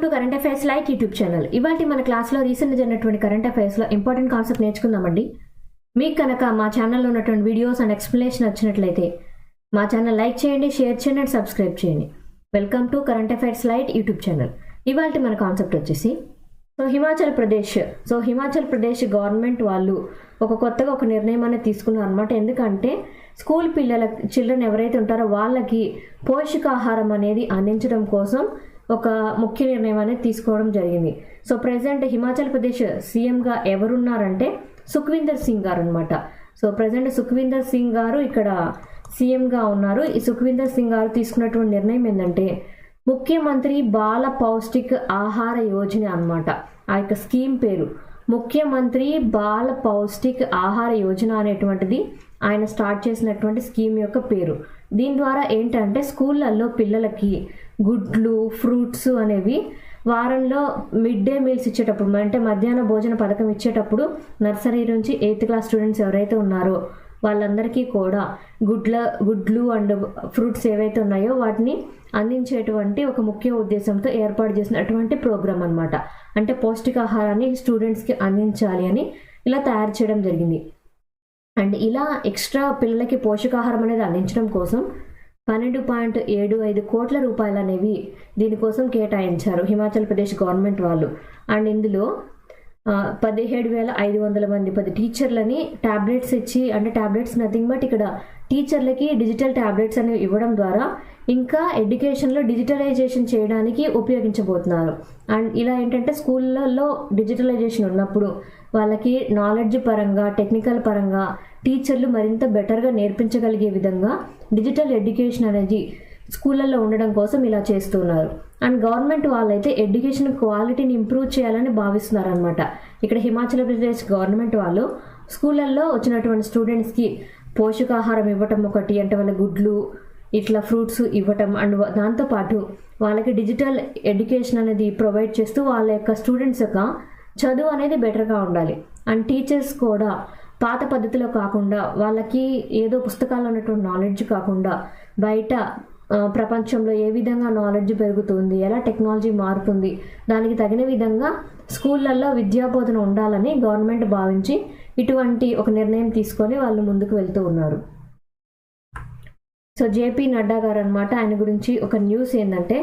To current affairs light YouTube channel. ఇవాళ మన క్లాస్లో రీసెంట్గా జరిగినటువంటి కరెంట్ అఫైర్స్లో ఇంపార్టెంట్ కాన్సెప్ట్ నేర్చుకుందామండి. మీకు కనుక మా ఛానల్లో ఉన్నటువంటి వీడియోస్ అండ్ ఎక్స్ప్లెనేషన్ వచ్చినట్లయితే మా ఛానల్ లైక్ చేయండి, షేర్ చేయండి అండ్ సబ్స్క్రైబ్ చేయండి. Welcome to current affairs light YouTube channel. ఇవాళ మన కాన్సెప్ట్ వచ్చేసి హిమాచల్ ప్రదేశ్ గవర్నమెంట్ వాళ్ళు కొత్తగా ఒక నిర్ణయం అనేది తీసుకున్నారు అనమాట. ఎందుకంటే స్కూల్ చిల్డ్రన్ ఎవరైతే ఉంటారో వాళ్ళకి పోషకాహారం అనేది అందించడం కోసం ఒక ముఖ్య నిర్ణయం అనేది తీసుకోవడం జరిగింది. సో ప్రెసెంట్ హిమాచల్ ప్రదేశ్ సీఎంగా ఎవరున్నారంటే సుఖ్వీందర్ సింగ్ గారు అనమాట. సో ప్రెసెంట్ సుఖ్వీందర్ సింగ్ గారు ఇక్కడ సీఎంగా ఉన్నారు. ఈ సుఖ్వీందర్ సింగ్ గారు తీసుకున్నటువంటి నిర్ణయం ఏంటంటే ముఖ్యమంత్రి బాల పౌష్టిక్ ఆహార యోజన అనమాట. ఆ యొక్క స్కీమ్ పేరు ముఖ్యమంత్రి బాల పౌష్టిక్ ఆహార యోజన అనేటువంటిది ఆయన స్టార్ట్ చేసినటువంటి స్కీమ్ యొక్క పేరు. దీని ద్వారా ఏంటంటే స్కూళ్ళల్లో పిల్లలకి గుడ్లు, ఫ్రూట్స్ అనేవి వారంలో మిడ్ డే మీల్స్ ఇచ్చేటప్పుడు, అంటే మధ్యాహ్న భోజన పథకం ఇచ్చేటప్పుడు నర్సరీ నుంచి 8th క్లాస్ స్టూడెంట్స్ ఎవరైతే ఉన్నారో వాళ్ళందరికీ కూడా గుడ్లు అండ్ ఫ్రూట్స్ ఏవైతే ఉన్నాయో వాటిని అందించేటువంటి ఒక ముఖ్య ఉద్దేశంతో ఏర్పాటు చేసినటువంటి ప్రోగ్రామ్ అనమాట. అంటే పౌష్టికాహారాన్ని స్టూడెంట్స్కి అందించాలి అని ఇలా తయారు చేయడం జరిగింది. అండ్ ఇలా ఎక్స్ట్రా పిల్లలకి పోషకాహారం అనేది అందించడం కోసం 12.75 కోట్ల రూపాయలు అనేవి దీనికోసం కేటాయించారు హిమాచల్ ప్రదేశ్ గవర్నమెంట్ వాళ్ళు. అండ్ ఇందులో 17,500 మంది 10 టీచర్లని ట్యాబ్లెట్స్ ఇచ్చి, అంటే ట్యాబ్లెట్స్ నథింగ్ బట్ ఇక్కడ టీచర్లకి డిజిటల్ ట్యాబ్లెట్స్ అనేవి ఇవ్వడం ద్వారా ఇంకా ఎడ్యుకేషన్లో డిజిటలైజేషన్ చేయడానికి ఉపయోగించబోతున్నారు. అండ్ ఇలా ఏంటంటే స్కూళ్ళల్లో డిజిటలైజేషన్ ఉన్నప్పుడు వాళ్ళకి నాలెడ్జ్ పరంగా, టెక్నికల్ పరంగా టీచర్లు మరింత బెటర్గా నేర్పించగలిగే విధంగా డిజిటల్ ఎడ్యుకేషన్ అనేది స్కూళ్ళల్లో ఉండడం కోసం ఇలా చేస్తున్నారు. అండ్ గవర్నమెంట్ వాళ్ళైతే ఎడ్యుకేషన్ క్వాలిటీని ఇంప్రూవ్ చేయాలని భావిస్తున్నారు అనమాట. ఇక్కడ హిమాచల్ ప్రదేశ్ గవర్నమెంట్ వాళ్ళు స్కూళ్ళల్లో వచ్చినటువంటి స్టూడెంట్స్కి పోషకాహారం ఇవ్వటం ఒకటి, అంటే వాళ్ళ గుడ్లు ఇట్లా ఫ్రూట్స్ ఇవ్వటం, అండ్ దాంతోపాటు వాళ్ళకి డిజిటల్ ఎడ్యుకేషన్ అనేది ప్రొవైడ్ చేస్తూ వాళ్ళ యొక్క స్టూడెంట్స్ యొక్క చదువు అనేది బెటర్గా ఉండాలి. అండ్ టీచర్స్ కూడా పాత పద్ధతిలో కాకుండా వాళ్ళకి ఏదో పుస్తకాల్లో ఉన్నటువంటి నాలెడ్జ్ కాకుండా బయట ప్రపంచంలో ఏ విధంగా నాలెడ్జ్ పెరుగుతుంది, ఎలా టెక్నాలజీ మారుతుంది, దానికి తగిన విధంగా స్కూళ్ళల్లో విద్యాబోధన ఉండాలని గవర్నమెంట్ భావించి ఇటువంటి ఒక నిర్ణయం తీసుకొని వాళ్ళు ముందుకు వెళ్తూ ఉన్నారు. సో జేపీ నడ్డా గారు అనమాట, ఆయన గురించి ఒక న్యూస్ ఏంటంటే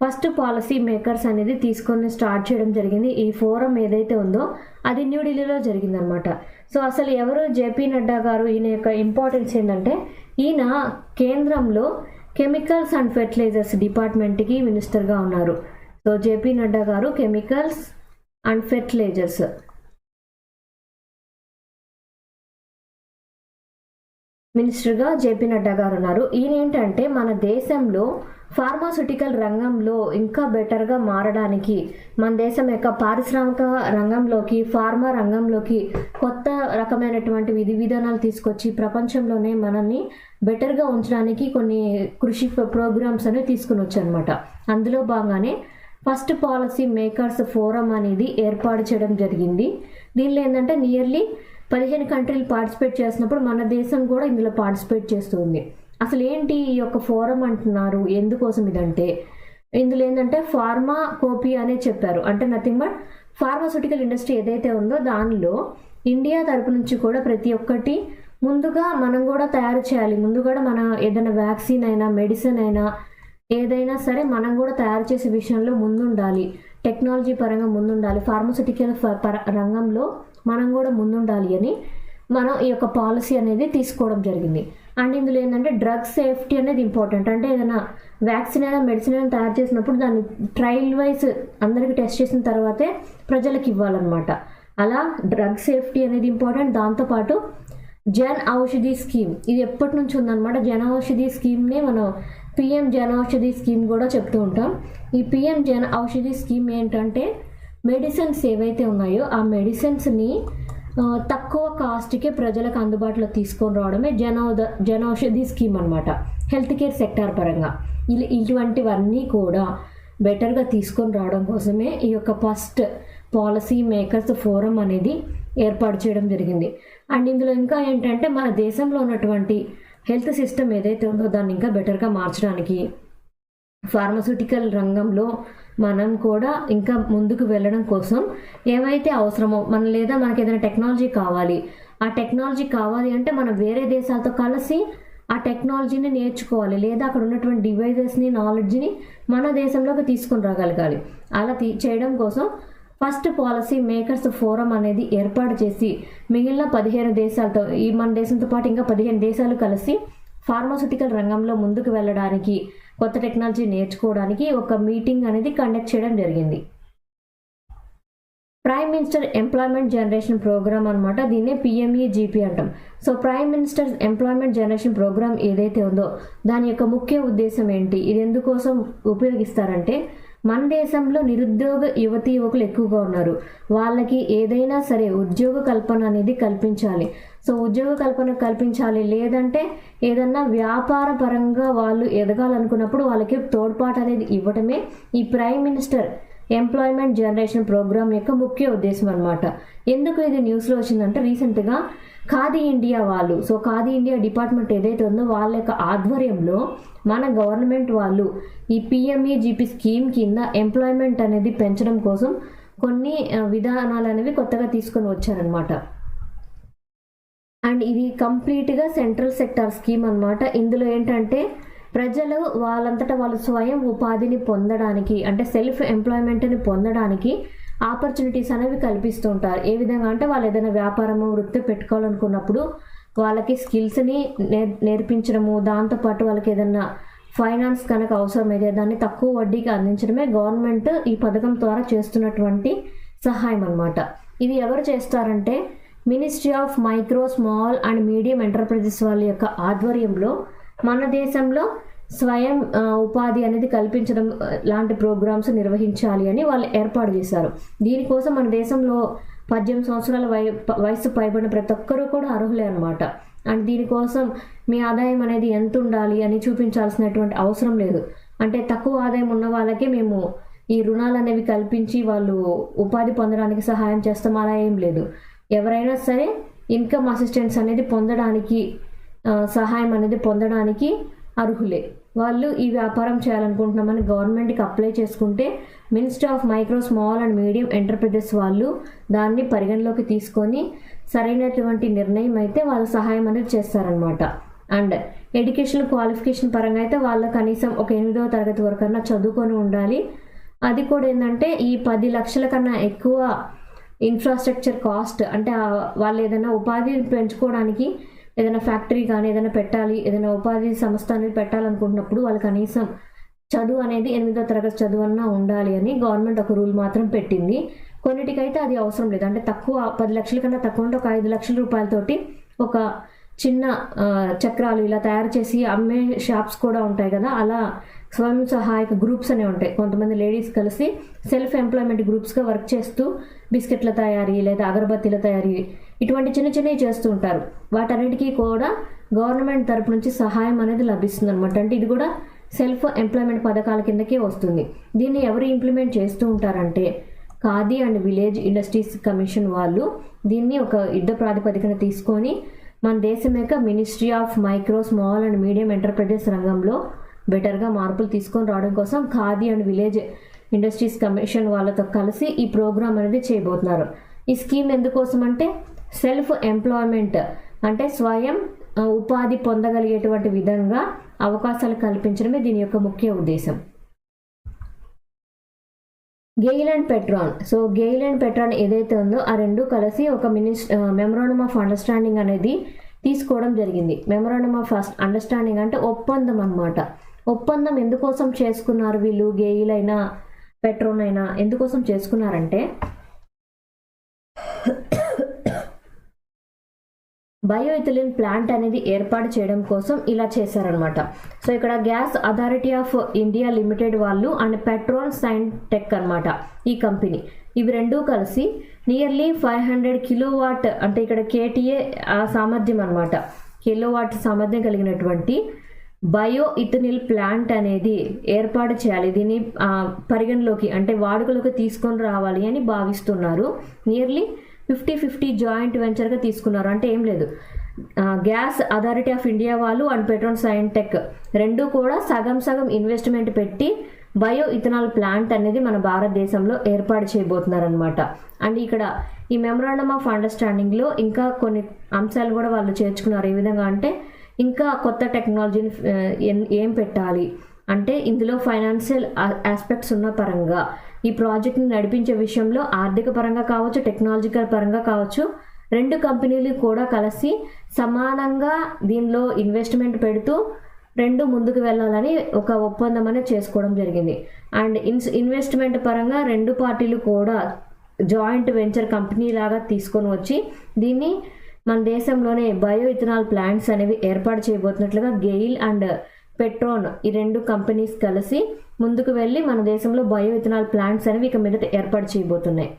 ఫస్ట్ పాలసీ మేకర్స్ అనేది తీసుకొని స్టార్ట్ చేయడం జరిగింది. ఈ ఫోరం ఏదైతే ఉందో అది న్యూఢిల్లీలో జరిగిందనమాట. సో అసలు ఎవరు జేపీ నడ్డా గారు, ఈయన యొక్క ఇంపార్టెన్స్ ఏంటంటే ఈయన కేంద్రంలో కెమికల్స్ అండ్ ఫెర్టిలైజర్స్ డిపార్ట్మెంట్కి మినిస్టర్గా ఉన్నారు. సో జేపీ నడ్డా గారు కెమికల్స్ అండ్ ఫెర్టిలైజర్స్ మినిస్టర్గా జేపీ నడ్డా గారు ఉన్నారు. ఈయన ఏంటంటే మన దేశంలో ఫార్మాస్యూటికల్ రంగంలో ఇంకా బెటర్గా మారడానికి, మన దేశం యొక్క పారిశ్రామిక రంగంలోకి, ఫార్మా రంగంలోకి కొత్త రకమైనటువంటి విధి విధానాలు తీసుకొచ్చి ప్రపంచంలోనే మనల్ని బెటర్గా ఉంచడానికి కొన్ని కృషి ప్రోగ్రామ్స్ అనేవి తీసుకుని వచ్చారనమాట. అందులో భాగంగానే ఫస్ట్ పాలసీ మేకర్స్ ఫోరం అనేది ఏర్పాటు చేయడం జరిగింది. దీనిలో ఏంటంటే నియర్లీ 15 కంట్రీలు పార్టిసిపేట్ చేసినప్పుడు మన దేశం కూడా ఇందులో పార్టిసిపేట్ చేస్తుంది. అసలు ఏంటి ఈ యొక్క ఫోరం అంటున్నారు, ఎందుకోసం ఇదంటే ఇందులో ఏంటంటే ఫార్మా కోపీ అనే చెప్పారు. అంటే నథింగ్ బట్ ఫార్మాస్యూటికల్ ఇండస్ట్రీ ఏదైతే ఉందో దానిలో ఇండియా తరపు నుంచి కూడా ప్రతి ఒక్కటి ముందుగా మనం కూడా తయారు చేయాలి. ముందుగా మన ఏదైనా వ్యాక్సిన్ అయినా, మెడిసిన్ అయినా, ఏదైనా సరే మనం కూడా తయారు చేసే విషయంలో ముందుండాలి, టెక్నాలజీ పరంగా ముందుండాలి, ఫార్మాస్యూటికల్ రంగంలో మనం కూడా ముందుండాలి అని మనం ఈ యొక్క పాలసీ అనేది తీసుకోవడం జరిగింది. అండ్ ఇందులో ఏంటంటే డ్రగ్ సేఫ్టీ అనేది ఇంపార్టెంట్. అంటే ఏదైనా వ్యాక్సిన్ అయినా మెడిసిన్ అయినా తయారు చేసినప్పుడు దాన్ని ట్రయల్ వైజ్ అందరికీ టెస్ట్ చేసిన తర్వాతే ప్రజలకు ఇవ్వాలన్నమాట. అలా డ్రగ్ సేఫ్టీ అనేది ఇంపార్టెంట్. దాంతోపాటు జన్ ఔషధి స్కీమ్, ఇది ఎప్పటి నుంచి ఉందన్నమాట. జన్ ఔషధి స్కీమ్ని మనం పిఎం జన్ ఔషధి స్కీమ్ కూడా చెప్తూ ఉంటాం. ఈ పిఎం జన్ ఔషధి స్కీమ్ ఏంటంటే మెడిసిన్స్ ఏవైతే ఉన్నాయో ఆ మెడిసిన్స్ని తక్కువ కాస్ట్కే ప్రజలకు అందుబాటులో తీసుకొని రావడమే జన్ ఔషధి స్కీమ్ అనమాట. హెల్త్ కేర్ సెక్టార్ పరంగా ఇటువంటివన్నీ కూడా బెటర్గా తీసుకొని రావడం కోసమే ఈ యొక్క ఫస్ట్ పాలసీ మేకర్స్ ఫోరం అనేది ఏర్పాటు చేయడం జరిగింది. అండ్ ఇందులో ఇంకా ఏంటంటే మన దేశంలో ఉన్నటువంటి హెల్త్ సిస్టమ్ ఏదైతే ఉందో దాన్ని ఇంకా బెటర్గా మార్చడానికి, ఫార్మాస్యూటికల్ రంగంలో మనం కూడా ఇంకా ముందుకు వెళ్ళడం కోసం ఏవైతే అవసరమో లేదా మనకి ఏదైనా టెక్నాలజీ కావాలి, ఆ టెక్నాలజీ కావాలి అంటే మనం వేరే దేశాలతో కలిసి ఆ టెక్నాలజీని నేర్చుకోవాలి, లేదా అక్కడ ఉన్నటువంటి డివైజెస్ని, నాలెడ్జ్ని మన దేశంలోకి తీసుకుని రాగలగాలి. అలా చేయడం కోసం ఫస్ట్ పాలసీ మేకర్స్ ఫోరం అనేది ఏర్పాటు చేసి మిగిలిన 15 దేశాలతో, ఈ మన దేశంతో పాటు ఇంకా 15 దేశాలు కలిసి ఫార్మాస్యూటికల్ రంగంలో ముందుకు వెళ్ళడానికి, కొత్త టెక్నాలజీ నేర్చుకోవడానికి ఒక మీటింగ్ అనేది కండక్ట్ చేయడం జరిగింది. Prime minister employment generation programme అనమాట. దీన్నే PMEGP అంటాం. So prime minister employment generation programme ఏదైతే ఉందో దాని యొక్క ముఖ్య ఉద్దేశం ఏంటి, ఇది ఎందుకోసం ఉపయోగిస్తారంటే, మన దేశంలో నిరుద్యోగ యువకులు ఎక్కువగా ఉన్నారు. వాళ్ళకి ఏదైనా సరే ఉద్యోగ కల్పన అనేది కల్పించాలి. సో ఉద్యోగ కల్పన కల్పించాలి, లేదంటే ఏదన్నా వ్యాపార పరంగా వాళ్ళు ఎదగాలనుకున్నప్పుడు వాళ్ళకి తోడ్పాటు అనేది ఇవ్వటమే ఈ prime minister employment generation programme యొక్క ముఖ్య ఉద్దేశం అనమాట. ఎందుకు ఇది న్యూస్లో వచ్చిందంటే, రీసెంట్గా ఖాదీ ఇండియా వాళ్ళు, సో ఖాదీ ఇండియా డిపార్ట్మెంట్ ఏదైతే ఉందో వాళ్ళ యొక్క ఆధ్వర్యంలో మన గవర్నమెంట్ వాళ్ళు ఈ PMEGP స్కీమ్ కింద ఎంప్లాయ్మెంట్ అనేది పెంచడం కోసం కొన్ని విధానాలు అనేవి కొత్తగా తీసుకొని వచ్చారనమాట. అండ్ ఇది కంప్లీట్గా సెంట్రల్ సెక్టార్ స్కీమ్ అనమాట. ఇందులో ఏంటంటే ప్రజలు వాళ్ళంతటా వాళ్ళు స్వయం ఉపాధిని పొందడానికి, అంటే సెల్ఫ్ ఎంప్లాయ్మెంట్ని పొందడానికి ఆపర్చునిటీస్ అనేవి కల్పిస్తూ ఉంటారు. ఏ విధంగా అంటే వాళ్ళు ఏదైనా వ్యాపారము, వృత్తి పెట్టుకోవాలనుకున్నప్పుడు వాళ్ళకి స్కిల్స్ని నేర్పించడము, దాంతోపాటు వాళ్ళకి ఏదైనా ఫైనాన్స్ కనుక అవసరమైతే దాన్ని తక్కువ వడ్డీకి అందించడమే గవర్నమెంట్ ఈ పథకం ద్వారా చేస్తున్నటువంటి సహాయం అనమాట. ఇది ఎవరు చేస్తారంటే, ministry of micro, small and medium enterprises వాళ్ళ యొక్క ఆధ్వర్యంలో మన దేశంలో స్వయం ఉపాధి అనేది కల్పించడం లాంటి ప్రోగ్రామ్స్ నిర్వహించాలి అని వాళ్ళు ఏర్పాటు చేశారు. దీనికోసం మన దేశంలో 18 సంవత్సరాల వయసు పైబడిన ప్రతి ఒక్కరూ కూడా అర్హులే అనమాట. అండ్ దీనికోసం మీ ఆదాయం అనేది ఎంత ఉండాలి అని చూపించాల్సినటువంటి అవసరం లేదు. అంటే తక్కువ ఆదాయం ఉన్న వాళ్ళకే మేము ఈ రుణాలు అనేవి కల్పించి వాళ్ళు ఉపాధి పొందడానికి సహాయం చేస్తాం, అలా ఏం లేదు. ఎవరైనా సరే ఇన్కమ్ అసిస్టెన్స్ అనేది పొందడానికి, సహాయం అనేది పొందడానికి అర్హులే. వాళ్ళు ఈ వ్యాపారం చేయాలనుకుంటున్నామని గవర్నమెంట్కి అప్లై చేసుకుంటే ministry of micro, small and medium enterprises వాళ్ళు దాన్ని పరిగణలోకి తీసుకొని సరైనటువంటి నిర్ణయం అయితే వాళ్ళు సహాయం అనేది చేస్తారనమాట. అండ్ ఎడ్యుకేషన్ క్వాలిఫికేషన్ పరంగా అయితే వాళ్ళు కనీసం ఒక 8వ తరగతి వరకన్నా చదువుకొని ఉండాలి. అది కూడా ఏంటంటే ఈ 10 లక్షల కన్నా ఎక్కువ ఇన్ఫ్రాస్ట్రక్చర్ కాస్ట్, అంటే వాళ్ళు ఏదైనా ఉపాధి పెంచుకోవడానికి ఏదైనా ఫ్యాక్టరీ కానీ ఏదైనా పెట్టాలి, ఏదైనా ఉపాధి సంస్థ అనేది పెట్టాలనుకుంటున్నప్పుడు వాళ్ళు కనీసం చదువు అనేది 8వ తరగతి చదువు అన్నా ఉండాలి అని గవర్నమెంట్ ఒక రూల్ మాత్రం పెట్టింది. కొన్నిటికైతే అది అవసరం లేదు. అంటే తక్కువ 10 లక్షల కన్నా తక్కువ ఉంటే ఒక 5 లక్షల రూపాయలతోటి ఒక చిన్న చక్రాలు ఇలా తయారు చేసి అమ్మే షాప్స్ కూడా ఉంటాయి కదా, అలా స్వయం సహాయక గ్రూప్స్ అనేవి ఉంటాయి. కొంతమంది లేడీస్ కలిసి సెల్ఫ్ ఎంప్లాయ్మెంట్ గ్రూప్స్గా వర్క్ చేస్తూ బిస్కెట్ల తయారీ లేదా అగరబత్తీల తయారీ ఇటువంటి చిన్న చిన్నవి చేస్తూ ఉంటారు. వాటన్నిటికీ కూడా గవర్నమెంట్ తరపు నుంచి సహాయం అనేది లభిస్తుంది అనమాట. అంటే ఇది కూడా సెల్ఫ్ ఎంప్లాయ్మెంట్ పథకాల కిందకే వస్తుంది. దీన్ని ఎవరు ఇంప్లిమెంట్ చేస్తూ ఉంటారంటే khadi and village industries commission వాళ్ళు దీన్ని ఒక యుద్ధ ప్రాతిపదికన తీసుకొని మన దేశం యొక్క ministry of micro, small and medium enterprises రంగంలో బెటర్గా మార్పులు తీసుకొని రావడం కోసం khadi and village industries commission వాళ్ళతో కలిసి ఈ ప్రోగ్రామ్ అనేది చేయబోతున్నారు. ఈ స్కీమ్ ఎందుకోసం అంటే సెల్ఫ్ ఎంప్లాయ్మెంట్, అంటే స్వయం ఉపాధి పొందగలిగేటువంటి విధంగా అవకాశాలు కల్పించడమే దీని యొక్క ముఖ్య ఉద్దేశం. GAIL and Petron. So GAIL and Petron ఏదైతే ఉందో ఆ రెండు కలిసి ఒక మెమరాండమ్ ఆఫ్ అండర్స్టాండింగ్ అనేది తీసుకోవడం జరిగింది. మెమరాండమ్ ఆఫ్ అండర్స్టాండింగ్ అంటే ఒప్పందం అన్నమాట. ఒప్పందం ఎందుకోసం చేసుకున్నారు వీళ్ళు, గెయిల్ అయినా పెట్రోన్ అయినా ఎందుకోసం చేసుకున్నారంటే బయోఇథిలిన్ ప్లాంట్ అనేది ఏర్పాటు చేయడం కోసం ఇలా చేశారనమాట. సో ఇక్కడ gas authority of India limited వాళ్ళు అండ్ పెట్రోన్ సైంటెక్ అనమాట ఈ కంపెనీ, ఇవి రెండూ కలిసి నియర్లీ 500 కిలోవాట్, అంటే ఇక్కడ KTA ఆ సామర్థ్యం అనమాట, కిలోవాట్ సామర్థ్యం కలిగినటువంటి బయో ఇథనిల్ ప్లాంట్ అనేది ఏర్పాటు చేయాలి. దీన్ని పరిగణలోకి అంటే వాడుకలోకి తీసుకొని రావాలి అని భావిస్తున్నారు. నియర్లీ 50-50 జాయింట్ వెంచర్గా తీసుకున్నారు. అంటే ఏం లేదు, గ్యాస్ అథారిటీ ఆఫ్ ఇండియా వాళ్ళు అండ్ పెట్రోన్ సైంటెక్ రెండు కూడా సగం సగం ఇన్వెస్ట్మెంట్ పెట్టి బయో ఇథనాల్ ప్లాంట్ అనేది మన భారతదేశంలో ఏర్పాటు చేయబోతున్నారనమాట. అండ్ ఇక్కడ ఈ మెమరాండమ్ ఆఫ్ అండర్స్టాండింగ్లో ఇంకా కొన్ని అంశాలు కూడా వాళ్ళు చేర్చుకున్నారు. ఏ విధంగా అంటే ఇంకా కొత్త టెక్నాలజీని ఏం పెట్టాలి అంటే ఇందులో ఫైనాన్షియల్ ఆస్పెక్ట్స్ ఉన్న పరంగా ఈ ప్రాజెక్ట్ని నడిపించే విషయంలో ఆర్థిక పరంగా కావచ్చు, టెక్నాలజికల్ పరంగా కావచ్చు, 2 కంపెనీలు కూడా కలిసి సమానంగా దీనిలో ఇన్వెస్ట్మెంట్ పెడుతూ 2 ముందుకు వెళ్ళాలని ఒక ఒప్పందం అనేది చేసుకోవడం జరిగింది. అండ్ ఇన్వెస్ట్మెంట్ పరంగా 2 పార్టీలు కూడా జాయింట్ వెంచర్ కంపెనీ లాగా తీసుకొని వచ్చి దీన్ని మన దేశంలోనే బయో ఇథనాల్ ప్లాంట్స్ అనేవి ఏర్పాటు చేయబోతున్నట్లుగా గెయిల్ అండ్ పెట్రోన్ ఈ 2 కంపెనీస్ కలిసి ముందుకు వెళ్ళి మన దేశంలో బయో ఇథనాల్ ప్లాంట్స్ అనేవి ఇక మీద ఏర్పాటు చేయబోతున్నాయి.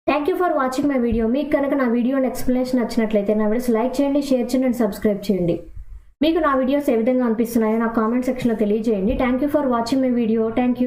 Thank you for watching my video. మీకు కనుక నా వీడియో ఎక్స్ప్లెనేషన్ నచ్చినట్లయితే నా వీడియోస్ లైక్ చేయండి, షేర్ చేయండి అండ్ సబ్స్క్రైబ్ చేయండి. మీకు నా వీడియోస్ ఏ విధంగా అనిపిస్తున్నాయో నా కామెంట్ సెక్షన్లో తెలియజేయండి. Thank you for watching my video. Thank you.